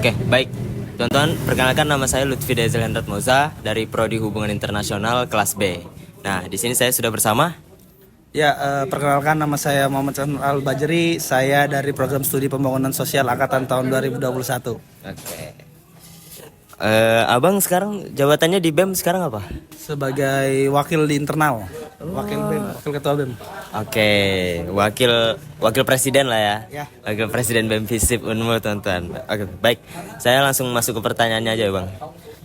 Oke, baik. Teman-teman, perkenalkan nama saya Lutfi Dezel Hendrat Moza dari Prodi Hubungan Internasional kelas B. Nah, di sini saya sudah bersama. Perkenalkan nama saya Muhammad Sanur Al-Bajri. Saya dari Program Studi Pembangunan Sosial Angkatan tahun 2021. Oke. Abang sekarang jabatannya di BEM sekarang apa? Sebagai wakil di internal, wakil BEM, wakil ketua BEM. Oke, wakil presiden lah ya. Ya. Wakil presiden BEM Visip Unmul, teman-teman. Oke, baik. Saya langsung masuk ke pertanyaannya aja, Bang.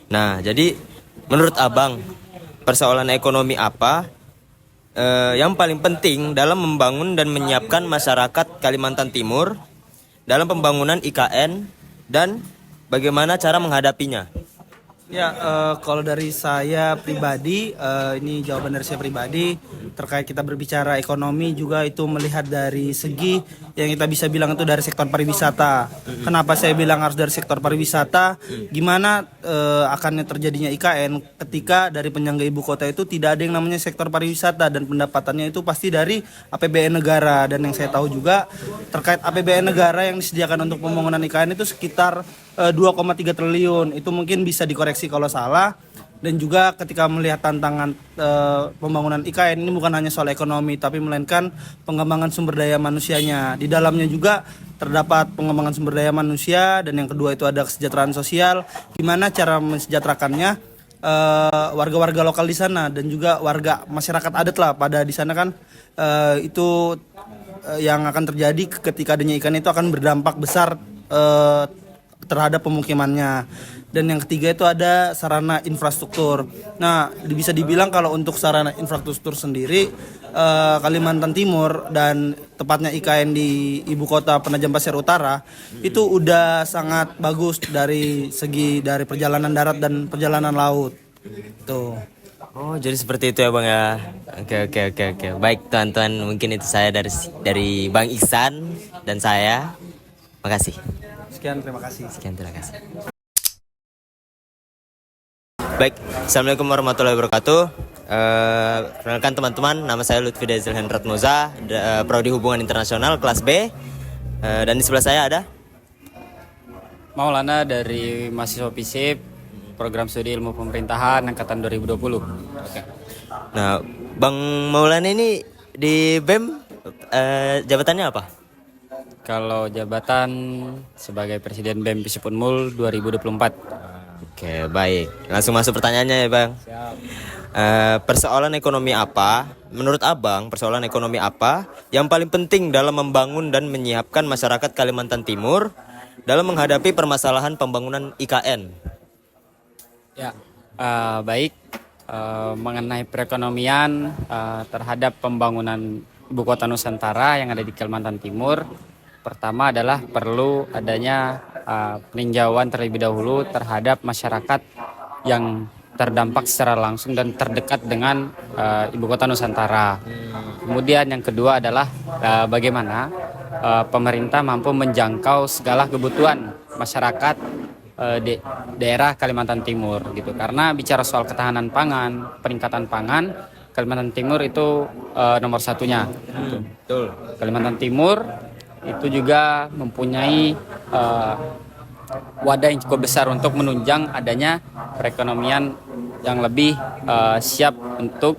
Nah, jadi menurut Abang, persoalan ekonomi apa yang paling penting dalam membangun dan menyiapkan masyarakat Kalimantan Timur dalam pembangunan IKN dan bagaimana cara menghadapinya? Kalau dari saya pribadi, ini jawaban dari saya pribadi terkait kita berbicara ekonomi juga itu melihat dari segi yang kita bisa bilang itu dari sektor pariwisata. Kenapa saya bilang harus dari sektor pariwisata? Gimana akannya terjadinya IKN ketika dari penyangga ibu kota itu tidak ada yang namanya sektor pariwisata dan pendapatannya itu pasti dari APBN negara. Dan yang saya tahu juga terkait APBN negara yang disediakan untuk pembangunan IKN itu sekitar 2,3 triliun. Itu mungkin bisa dikoreksi kalau salah. Dan juga ketika melihat tantangan pembangunan IKN ini bukan hanya soal ekonomi tapi melainkan pengembangan sumber daya manusianya. Di dalamnya juga terdapat pengembangan sumber daya manusia dan yang kedua itu ada kesejahteraan sosial. Gimana cara mensejahterakannya warga-warga lokal di sana dan juga warga masyarakat adat lah pada di sana kan itu yang akan terjadi ketika adanya IKN itu akan berdampak besar terhadap pemukimannya. Dan yang ketiga itu ada sarana infrastruktur. Nah, bisa dibilang kalau untuk sarana infrastruktur sendiri Kalimantan Timur dan tepatnya IKN di ibu kota Penajam Pasir Utara itu udah sangat bagus dari segi dari perjalanan darat dan perjalanan laut. Tuh. Oh, jadi seperti itu ya, Bang ya. Oke. Baik, teman-teman, mungkin itu saya dari Bang Iksan dan saya. Makasih. Sekian, terima kasih. Baik, Assalamualaikum warahmatullahi wabarakatuh. Perkenalkan teman-teman, nama saya Lutfi Dezel Hendrat Moza, Prodi Hubungan Internasional kelas B. Dan di sebelah saya ada Maulana dari mahasiswa FISIP, Program Studi Ilmu Pemerintahan Angkatan 2020. Oke. Nah, Bang Maulana ini di BEM jabatannya apa? Kalau jabatan sebagai Presiden BEM FISIP Unmul 2024. Oke, baik. Langsung masuk pertanyaannya ya, Bang. Siap. Persoalan ekonomi apa, menurut Abang, persoalan ekonomi apa yang paling penting dalam membangun dan menyiapkan masyarakat Kalimantan Timur dalam menghadapi permasalahan pembangunan IKN? Ya, baik. Mengenai perekonomian terhadap pembangunan Ibu Kota Nusantara yang ada di Kalimantan Timur, pertama adalah perlu adanya peninjauan terlebih dahulu terhadap masyarakat yang terdampak secara langsung dan terdekat dengan Ibu Kota Nusantara. Kemudian yang kedua adalah bagaimana pemerintah mampu menjangkau segala kebutuhan masyarakat di daerah Kalimantan Timur gitu. Karena bicara soal ketahanan pangan, peningkatan pangan, Kalimantan Timur itu nomor satunya. Betul. Kalimantan Timur itu juga mempunyai wadah yang cukup besar untuk menunjang adanya perekonomian yang lebih siap untuk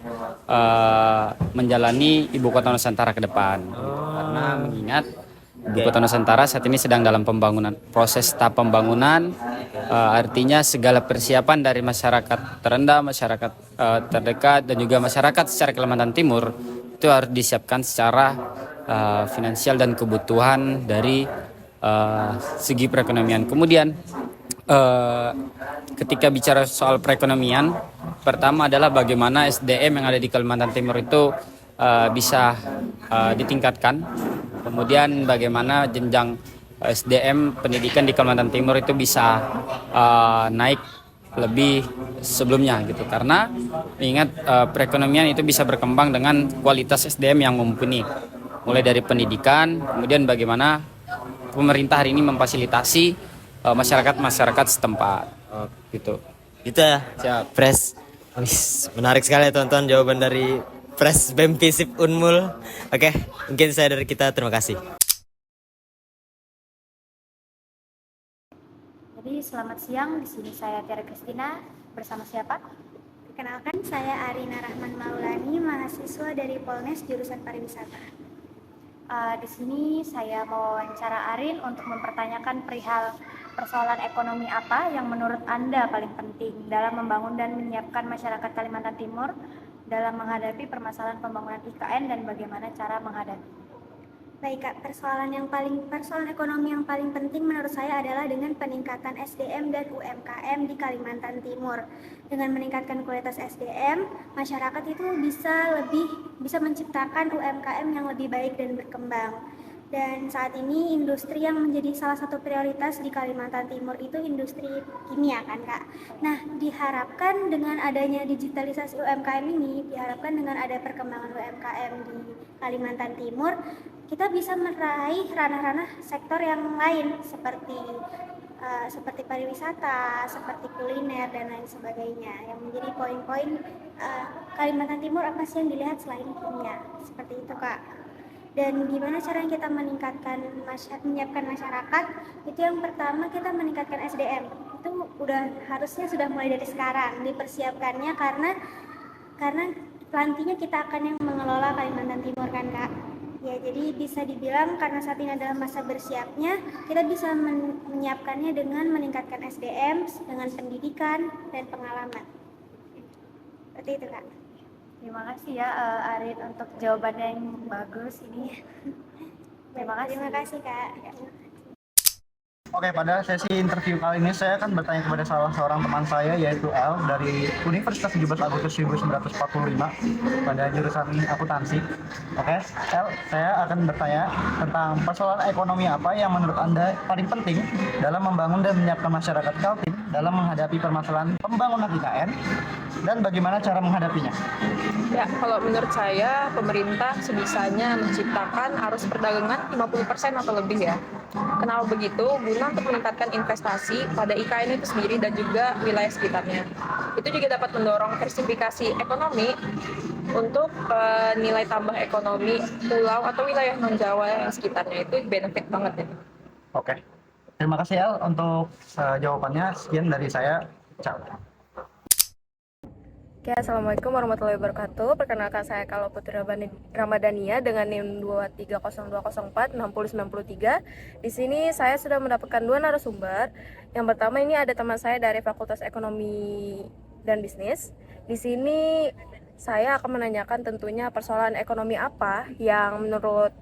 menjalani Ibu Kota Nusantara ke depan. Karena mengingat Ibu Kota Nusantara saat ini sedang dalam pembangunan, proses tahap pembangunan, artinya segala persiapan dari masyarakat terendah, masyarakat terdekat dan juga masyarakat secara Kalimantan Timur itu harus disiapkan secara finansial dan kebutuhan dari segi perekonomian. Kemudian ketika bicara soal perekonomian, pertama adalah bagaimana SDM yang ada di Kalimantan Timur itu bisa ditingkatkan. Kemudian bagaimana jenjang SDM pendidikan di Kalimantan Timur itu bisa naik lebih sebelumnya gitu. Karena ingat perekonomian itu bisa berkembang dengan kualitas SDM yang mumpuni. Mulai dari pendidikan, kemudian bagaimana pemerintah hari ini memfasilitasi masyarakat setempat gitu. Gitu ya. Siap. Pres. Menarik sekali ya, teman-teman, jawaban dari Pres BEM FISIP Unmul. Oke, mungkin saya dari kita, terima kasih. Jadi selamat siang, di sini saya Tiara Kristina bersama siapa? Perkenalkan, saya Arina Rahman Maulani, mahasiswa dari Polnes jurusan pariwisata. Di sini saya mau wawancara Arin untuk mempertanyakan perihal persoalan ekonomi apa yang menurut Anda paling penting dalam membangun dan menyiapkan masyarakat Kalimantan Timur dalam menghadapi permasalahan pembangunan IKN dan bagaimana cara menghadapi. Baik Kak, persoalan ekonomi yang paling penting menurut saya adalah dengan peningkatan SDM dan UMKM di Kalimantan Timur. Dengan meningkatkan kualitas SDM, masyarakat itu bisa menciptakan UMKM yang lebih baik dan berkembang. Dan saat ini industri yang menjadi salah satu prioritas di Kalimantan Timur itu industri kimia kan Kak. Nah, diharapkan dengan adanya digitalisasi UMKM ini, diharapkan dengan ada perkembangan UMKM di Kalimantan Timur, kita bisa meraih ranah-ranah sektor yang lain seperti pariwisata, seperti kuliner dan lain sebagainya. Yang menjadi poin-poin Kalimantan Timur apa sih yang dilihat selain kimia? Seperti itu Kak. Dan gimana cara kita menyiapkan masyarakat? Itu yang pertama kita meningkatkan SDM. Itu harusnya sudah mulai dari sekarang dipersiapkannya karena nantinya kita akan yang mengelola Kalimantan Timur kan Kak. Ya, jadi bisa dibilang karena saat ini adalah masa bersiapnya, kita bisa menyiapkannya dengan meningkatkan SDM, dengan pendidikan dan pengalaman. Seperti itu Kak. Terima kasih ya Arin untuk jawabannya yang bagus ini. Terima kasih Kak. Oke, pada sesi interview kali ini saya akan bertanya kepada salah seorang teman saya yaitu L dari Universitas 17 Agustus 1945 pada jurusan akuntansi. Oke, L, saya akan bertanya tentang persoalan ekonomi apa yang menurut Anda paling penting dalam membangun dan menyiapkan masyarakat Kaltim dalam menghadapi permasalahan pembangunan IKN dan bagaimana cara menghadapinya. Ya, kalau menurut saya pemerintah sebisanya menciptakan arus perdagangan 50% atau lebih ya. Kenapa begitu? Guna untuk meningkatkan investasi pada IKN itu sendiri dan juga wilayah sekitarnya. Itu juga dapat mendorong diversifikasi ekonomi untuk nilai tambah ekonomi pulau atau wilayah non-Jawa yang sekitarnya itu benefit banget ya. Oke, terima kasih El untuk jawabannya. Sekian dari saya. Ciao. Oke, Assalamualaikum warahmatullahi wabarakatuh. Perkenalkan saya Kalau Putri Ramadhania dengan NIM 230246093. Di sini saya sudah mendapatkan dua narasumber. Yang pertama ini ada teman saya dari Fakultas Ekonomi dan Bisnis. Di sini saya akan menanyakan tentunya persoalan ekonomi apa yang menurut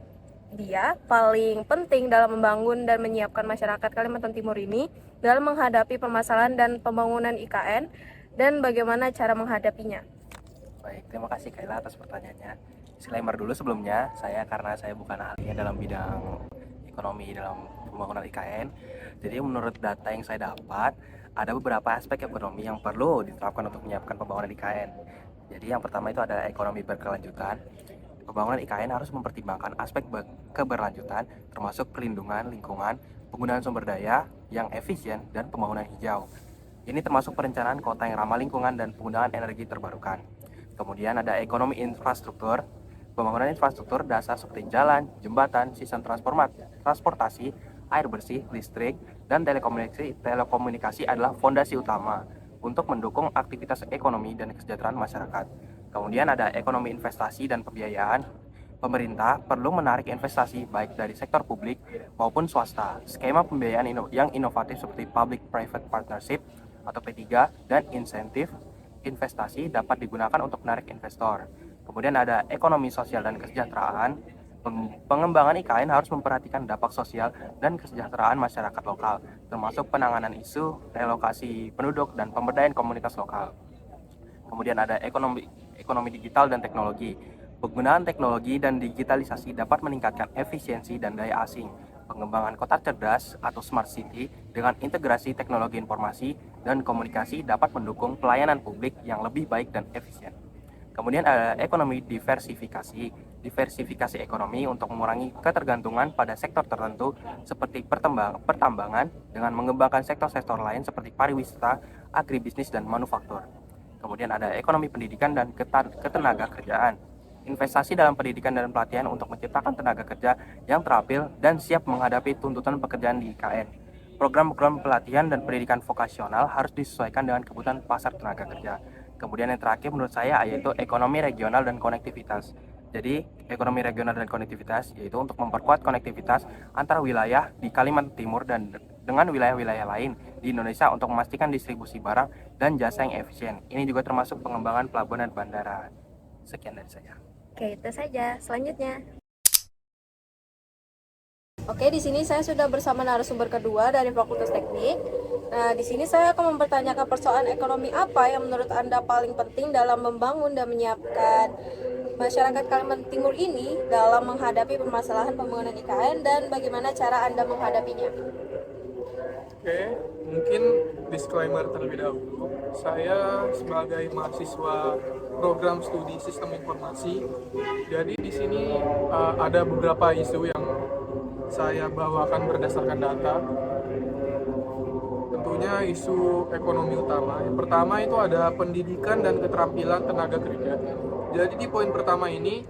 dia paling penting dalam membangun dan menyiapkan masyarakat Kalimantan Timur ini dalam menghadapi permasalahan dan pembangunan IKN dan bagaimana cara menghadapinya. Baik, terima kasih Kayla atas pertanyaannya. Disclaimer dulu sebelumnya, karena saya bukan ahlinya dalam bidang ekonomi dalam pembangunan IKN. Jadi menurut data yang saya dapat, ada beberapa aspek ekonomi yang perlu diterapkan untuk menyiapkan pembangunan IKN. Jadi yang pertama itu ada ekonomi berkelanjutan. Pembangunan IKN harus mempertimbangkan aspek keberlanjutan, termasuk perlindungan lingkungan, penggunaan sumber daya yang efisien, dan pembangunan hijau. Ini termasuk perencanaan kota yang ramah lingkungan dan penggunaan energi terbarukan. Kemudian ada ekonomi infrastruktur. Pembangunan infrastruktur dasar seperti jalan, jembatan, sistem transportasi, air bersih, listrik, dan telekomunikasi adalah fondasi utama untuk mendukung aktivitas ekonomi dan kesejahteraan masyarakat. Kemudian ada ekonomi investasi dan pembiayaan. Pemerintah perlu menarik investasi baik dari sektor publik maupun swasta. Skema pembiayaan yang inovatif seperti Public-Private Partnership atau P3 dan insentif investasi dapat digunakan untuk menarik investor. Kemudian ada ekonomi sosial dan kesejahteraan. Pengembangan IKN harus memperhatikan dampak sosial dan kesejahteraan masyarakat lokal, termasuk penanganan isu relokasi penduduk dan pemberdayaan komunitas lokal. Kemudian ada ekonomi digital dan teknologi. Penggunaan teknologi dan digitalisasi dapat meningkatkan efisiensi dan daya asing. Pengembangan kota cerdas atau smart city dengan integrasi teknologi informasi dan komunikasi dapat mendukung pelayanan publik yang lebih baik dan efisien. Kemudian ada ekonomi diversifikasi. Diversifikasi ekonomi untuk mengurangi ketergantungan pada sektor tertentu seperti pertambangan dengan mengembangkan sektor-sektor lain seperti pariwisata, agribisnis, dan manufaktur. Kemudian ada ekonomi pendidikan dan ketenaga kerjaan. Investasi dalam pendidikan dan pelatihan untuk menciptakan tenaga kerja yang terampil dan siap menghadapi tuntutan pekerjaan di IKN. program-program pelatihan dan pendidikan vokasional harus disesuaikan dengan kebutuhan pasar tenaga kerja. Kemudian yang terakhir menurut saya yaitu ekonomi regional dan konektivitas. Jadi ekonomi regional dan konektivitas yaitu untuk memperkuat konektivitas antar wilayah di Kalimantan Timur dan dengan wilayah-wilayah lain di Indonesia untuk memastikan distribusi barang dan jasa yang efisien. Ini juga termasuk pengembangan pelabuhan dan bandara. Sekian dari saya. Oke, itu saja. Selanjutnya. Oke, di sini saya sudah bersama narasumber kedua dari Fakultas Teknik. Nah, di sini saya akan mempertanyakan persoalan ekonomi apa yang menurut Anda paling penting dalam membangun dan menyiapkan masyarakat Kalimantan Timur ini dalam menghadapi permasalahan pembangunan IKN dan bagaimana cara Anda menghadapinya. Oke, mungkin disclaimer terlebih dahulu. Saya sebagai mahasiswa program studi sistem informasi, jadi di sini ada beberapa isu yang saya bawakan berdasarkan data. Tentunya isu ekonomi utama. Yang pertama itu ada pendidikan dan keterampilan tenaga kerja. Jadi di poin pertama ini,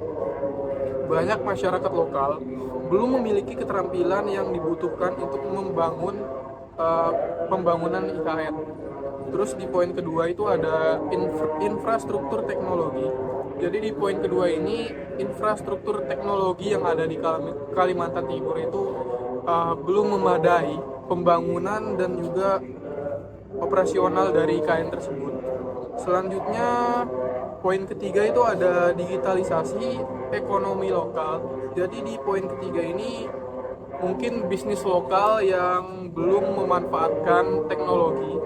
banyak masyarakat lokal belum memiliki keterampilan yang dibutuhkan untuk membangun pembangunan IKN. Terus di poin kedua itu ada infrastruktur teknologi. Jadi di poin kedua ini, infrastruktur teknologi yang ada di Kalimantan Timur itu belum memadai pembangunan dan juga operasional dari IKN tersebut. Selanjutnya, poin ketiga itu ada digitalisasi ekonomi lokal. Jadi di poin ketiga ini, mungkin bisnis lokal yang belum memanfaatkan teknologi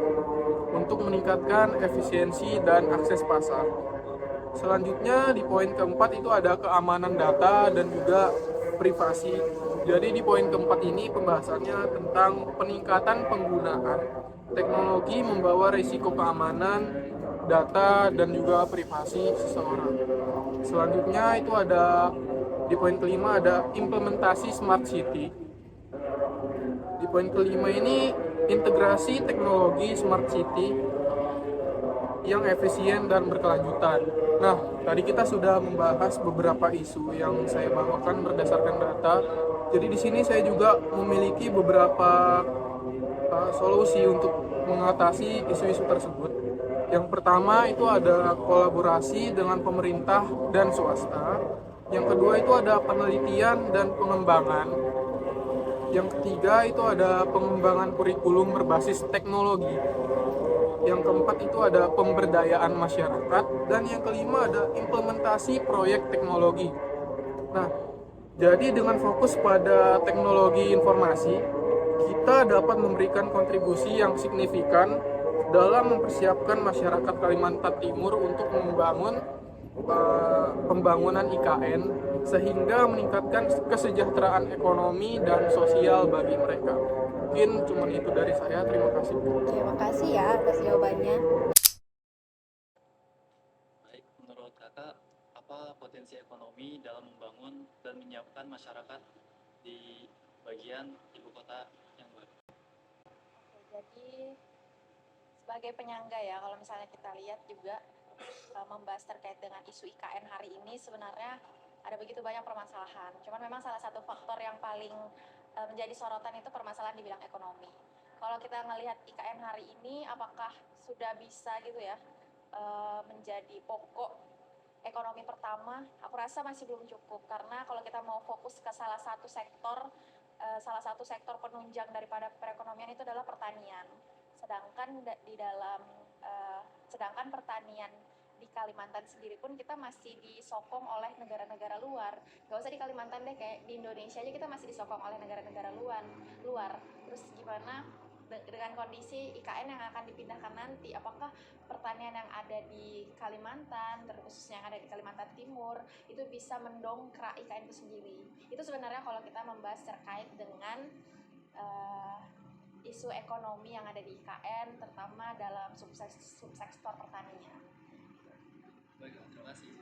untuk meningkatkan efisiensi dan akses pasar. Selanjutnya di poin keempat itu ada keamanan data dan juga privasi. Jadi di poin keempat ini pembahasannya tentang peningkatan penggunaan teknologi membawa risiko keamanan data dan juga privasi seseorang. Selanjutnya itu ada di poin kelima ada implementasi smart city. Di poin kelima ini integrasi teknologi smart city yang efisien dan berkelanjutan. Nah, tadi kita sudah membahas beberapa isu yang saya bawakan berdasarkan data. Jadi di sini saya juga memiliki beberapa solusi untuk mengatasi isu-isu tersebut. Yang pertama itu ada kolaborasi dengan pemerintah dan swasta. Yang kedua itu ada penelitian dan pengembangan. Yang ketiga itu ada pengembangan kurikulum berbasis teknologi. Yang keempat itu ada pemberdayaan masyarakat. Dan yang kelima ada implementasi proyek teknologi. Nah, jadi dengan fokus pada teknologi informasi, kita dapat memberikan kontribusi yang signifikan dalam mempersiapkan masyarakat Kalimantan Timur untuk membangun pembangunan IKN sehingga meningkatkan kesejahteraan ekonomi dan sosial bagi mereka. Mungkin cuma itu dari saya. Terima kasih. Terima kasih ya atas jawabannya. Baik, menurut kakak, apa potensi ekonomi dalam membangun dan menyiapkan masyarakat di bagian ibu kota yang baru? Jadi sebagai penyangga ya, kalau misalnya kita lihat juga membahas terkait dengan isu IKN hari ini sebenarnya ada begitu banyak permasalahan. Cuman memang salah satu faktor yang paling menjadi sorotan itu permasalahan di bidang ekonomi. Kalau kita ngelihat IKN hari ini, apakah sudah bisa gitu ya menjadi pokok ekonomi pertama? Aku rasa masih belum cukup, karena kalau kita mau fokus ke salah satu sektor penunjang daripada perekonomian itu adalah pertanian. Sedangkan pertanian di Kalimantan sendiri pun kita masih disokong oleh negara-negara luar. Gak usah di Kalimantan deh, kayak di Indonesia aja kita masih disokong oleh negara-negara luar. Terus gimana dengan kondisi IKN yang akan dipindahkan nanti? Apakah pertanian yang ada di Kalimantan, terkhususnya yang ada di Kalimantan Timur, itu bisa mendongkrak IKN itu sendiri? Itu sebenarnya kalau kita membahas terkait dengan isu ekonomi yang ada di IKN, terutama dalam subsektor pertanian. Baik, terima kasih.